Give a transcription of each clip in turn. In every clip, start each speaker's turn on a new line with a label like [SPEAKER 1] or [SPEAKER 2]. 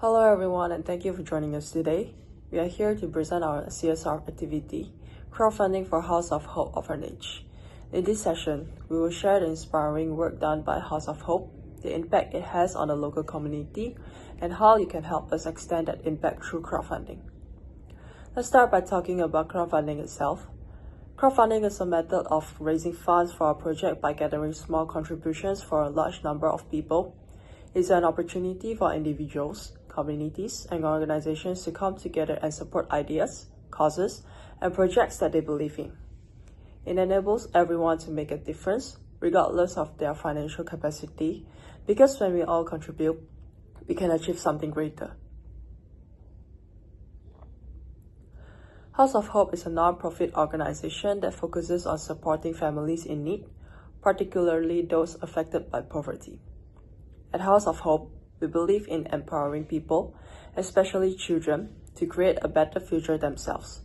[SPEAKER 1] Hello everyone and thank you for joining us today. We are here to present our CSR activity, crowdfunding for House of Hope Orphanage. In this session, we will share the inspiring work done by House of Hope, the impact it has on the local community, and how you can help us extend that impact through crowdfunding. Let's start by talking about crowdfunding itself. Crowdfunding is a method of raising funds for a project by gathering small contributions for a large number of people. It's an opportunity for individuals, communities, and organizations to come together and support ideas, causes, and projects that they believe in. It enables everyone to make a difference, regardless of their financial capacity, because when we all contribute, we can achieve something greater. House of Hope is a non-profit organization that focuses on supporting families in need, particularly those affected by poverty. At House of Hope, we believe in empowering people, especially children, to create a better future themselves.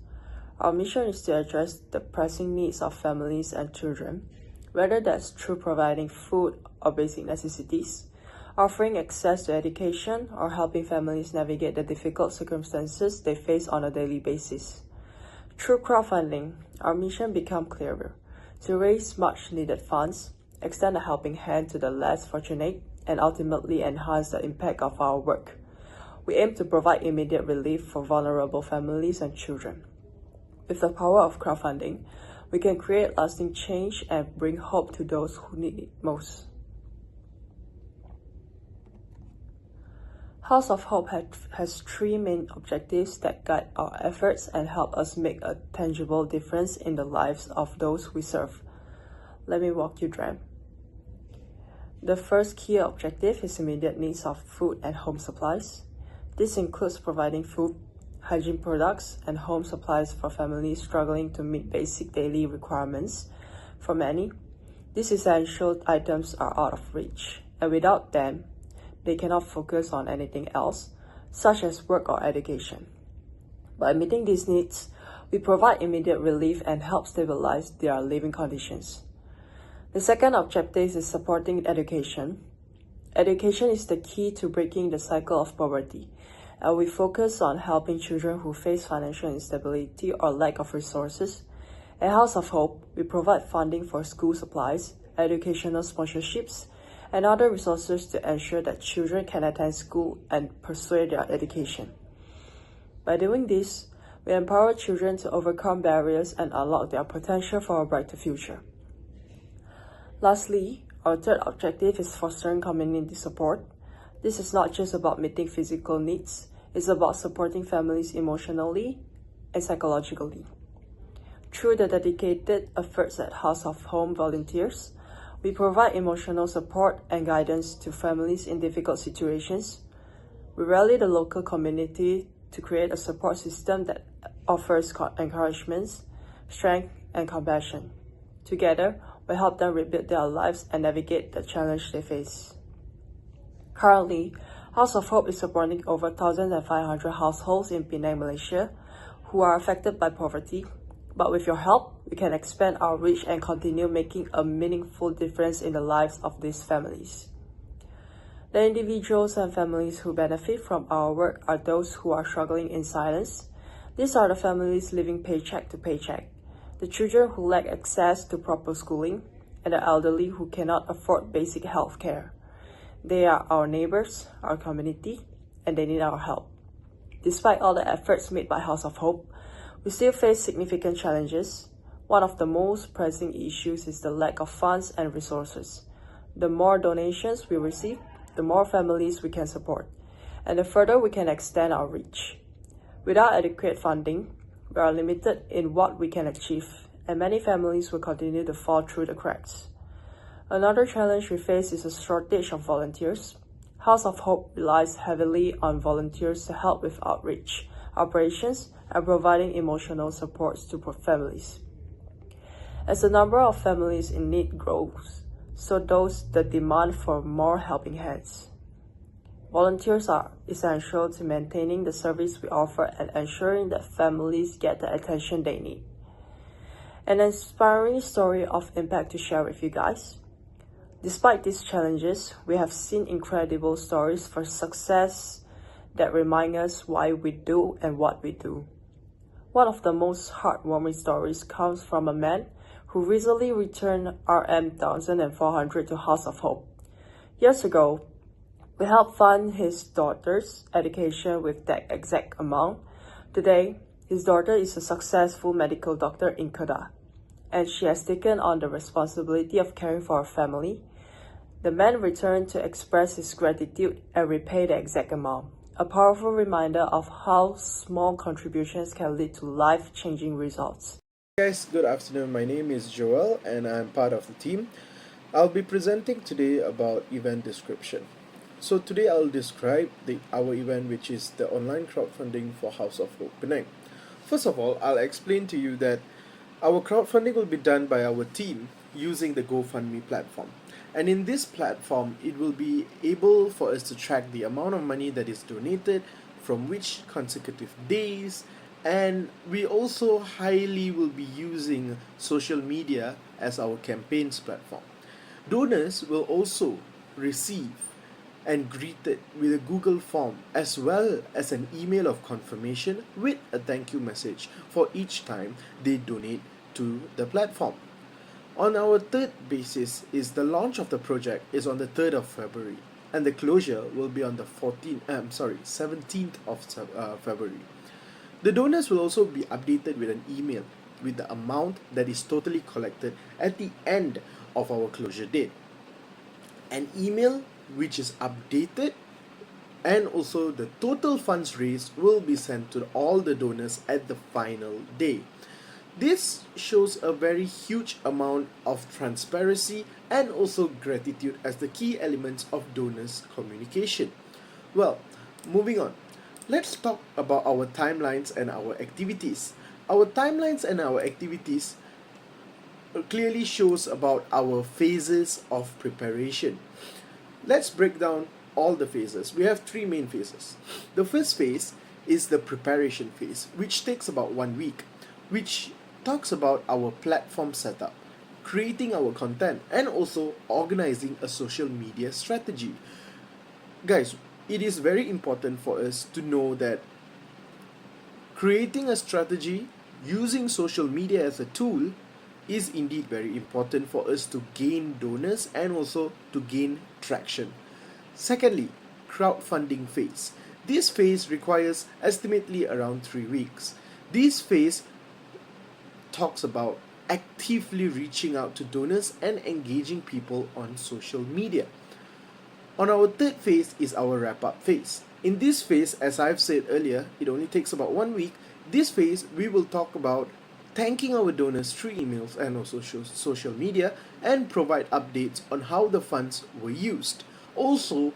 [SPEAKER 1] Our mission is to address the pressing needs of families and children, whether that's through providing food or basic necessities, offering access to education, or helping families navigate the difficult circumstances they face on a daily basis. Through crowdfunding, our mission becomes clearer: to raise much-needed funds, extend a helping hand to the less fortunate, and ultimately enhance the impact of our work. We aim to provide immediate relief for vulnerable families and children. With the power of crowdfunding, we can create lasting change and bring hope to those who need it most. House of Hope has three main objectives that guide our efforts and help us make a tangible difference in the lives of those we serve. Let me walk you through them. The first key objective is immediate needs of food and home supplies. This includes providing food, hygiene products, and home supplies for families struggling to meet basic daily requirements. For many, these essential items are out of reach, and without them, they cannot focus on anything else, such as work or education. By meeting these needs, we provide immediate relief and help stabilize their living conditions. The second objective is supporting education. Education is the key to breaking the cycle of poverty, and we focus on helping children who face financial instability or lack of resources. At House of Hope, we provide funding for school supplies, educational sponsorships, and other resources to ensure that children can attend school and pursue their education. By doing this, we empower children to overcome barriers and unlock their potential for a brighter future. Lastly, our third objective is fostering community support. This is not just about meeting physical needs, it's about supporting families emotionally and psychologically. Through the dedicated efforts at House of Home volunteers, we provide emotional support and guidance to families in difficult situations. We rally the local community to create a support system that offers encouragement, strength, and compassion. Together, we help them rebuild their lives and navigate the challenge they face. Currently, House of Hope is supporting over 1,500 households in Penang, Malaysia, who are affected by poverty. But with your help, we can expand our reach and continue making a meaningful difference in the lives of these families. The individuals and families who benefit from our work are those who are struggling in silence. These are the families living paycheck to paycheck, the children who lack access to proper schooling, and the elderly who cannot afford basic health care. They are our neighbors, our community, and they need our help. Despite all the efforts made by House of Hope, we still face significant challenges. One of the most pressing issues is the lack of funds and resources. The more donations we receive, the more families we can support, and the further we can extend our reach. Without adequate funding, we are limited in what we can achieve, and many families will continue to fall through the cracks. Another challenge we face is a shortage of volunteers. House of Hope relies heavily on volunteers to help with outreach, operations, and providing emotional supports to families. As the number of families in need grows, so does the demand for more helping hands. Volunteers are essential to maintaining the service we offer and ensuring that families get the attention they need. An inspiring story of impact to share with you guys. Despite these challenges, we have seen incredible stories for success that remind us why we do and what we do. One of the most heartwarming stories comes from a man who recently returned Rm 1,400 to House of Hope. Years ago, we helped fund his daughter's education with that exact amount. Today, his daughter is a successful medical doctor in Kedah, and she has taken on the responsibility of caring for her family. The man returned to express his gratitude and repay the exact amount, a powerful reminder of how small contributions can lead to life-changing results.
[SPEAKER 2] Hey guys, good afternoon. My name is Joel and I'm part of the team. I'll be presenting today about event description. So today I'll describe our event, which is the online crowdfunding for House of Hope Penang. First of all, I'll explain to you that our crowdfunding will be done by our team using the GoFundMe platform. And in this platform, it will be able for us to track the amount of money that is donated, from which consecutive days, and we also highly will be using social media as our campaigns platform. Donors will also receive and greeted with a Google form as well as an email of confirmation with a thank you message for each time they donate to the platform. On our third basis is the launch of the project is on the 3rd of February and the closure will be on the 17th of February. The donors will also be updated with an email with the amount that is totally collected at the end of our closure date. An email which is updated, and also the total funds raised will be sent to all the donors at the final day. This shows a very huge amount of transparency and also gratitude as the key elements of donors' communication. Well, moving on. Let's talk about our timelines and our activities. Our timelines and our activities clearly shows about our phases of preparation. Let's break down all the phases. We have 3 main phases. The first phase is the preparation phase, which takes about 1 week, which talks about our platform setup, creating our content, and also organizing a social media strategy. Guys, it is very important for us to know that creating a strategy using social media as a tool is indeed very important for us to gain donors and also to gain traction. Secondly, crowdfunding phase. This phase requires estimately around 3 weeks. This phase talks about actively reaching out to donors and engaging people on social media. On our third phase is our wrap-up phase. In this phase, as I've said earlier, it only takes about 1 week. This phase, we will talk about thanking our donors through emails and also social media and provide updates on how the funds were used. Also,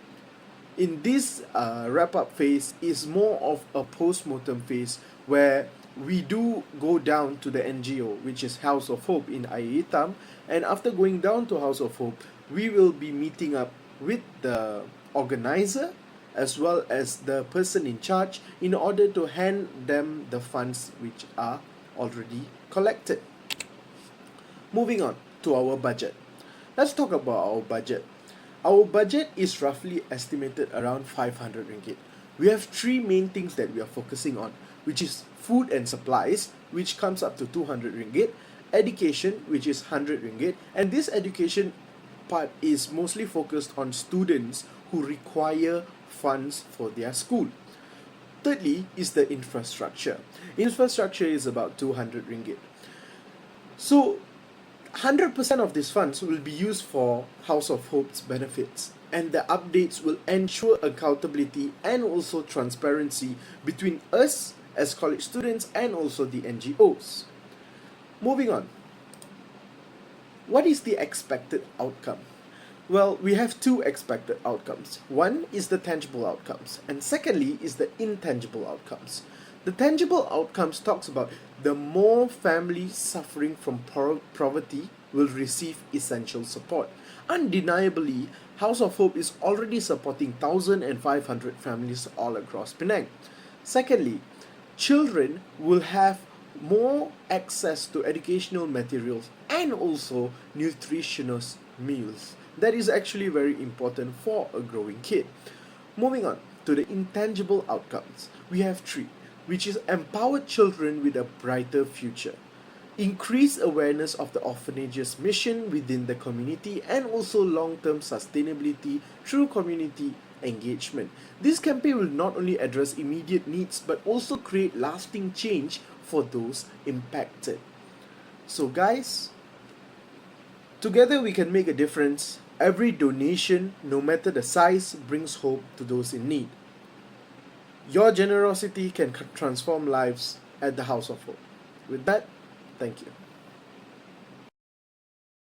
[SPEAKER 2] in this wrap-up phase is more of a post-mortem phase where we do go down to the NGO, which is House of Hope in Air Hitam, and after going down to House of Hope, we will be meeting up with the organizer as well as the person in charge in order to hand them the funds which are already collected. Moving on to our budget. Let's talk about our budget. Our budget is roughly estimated around 500 ringgit. We have 3 main things that we are focusing on, which is food and supplies, which comes up to 200 ringgit, education, which is 100 ringgit, and this education part is mostly focused on students who require funds for their school. Thirdly is the infrastructure. Infrastructure is about 200 ringgit. So 100% of these funds will be used for House of Hope's benefits, and the updates will ensure accountability and also transparency between us as college students and also the NGOs. Moving on. What is the expected outcome? Well, we have 2 expected outcomes. One is the tangible outcomes, and secondly is the intangible outcomes. The tangible outcomes talks about the more families suffering from poverty will receive essential support. Undeniably, House of Hope is already supporting 1,500 families all across Penang. Secondly, children will have more access to educational materials and also nutritious meals. That is actually very important for a growing kid. Moving on to the intangible outcomes, we have three, which is empower children with a brighter future, increase awareness of the orphanage's mission within the community, and also long-term sustainability through community engagement. This campaign will not only address immediate needs but also create lasting change for those impacted. So guys, together we can make a difference. Every donation, no matter the size, brings hope to those in need. Your generosity can transform lives at the House of Hope. With that, thank you.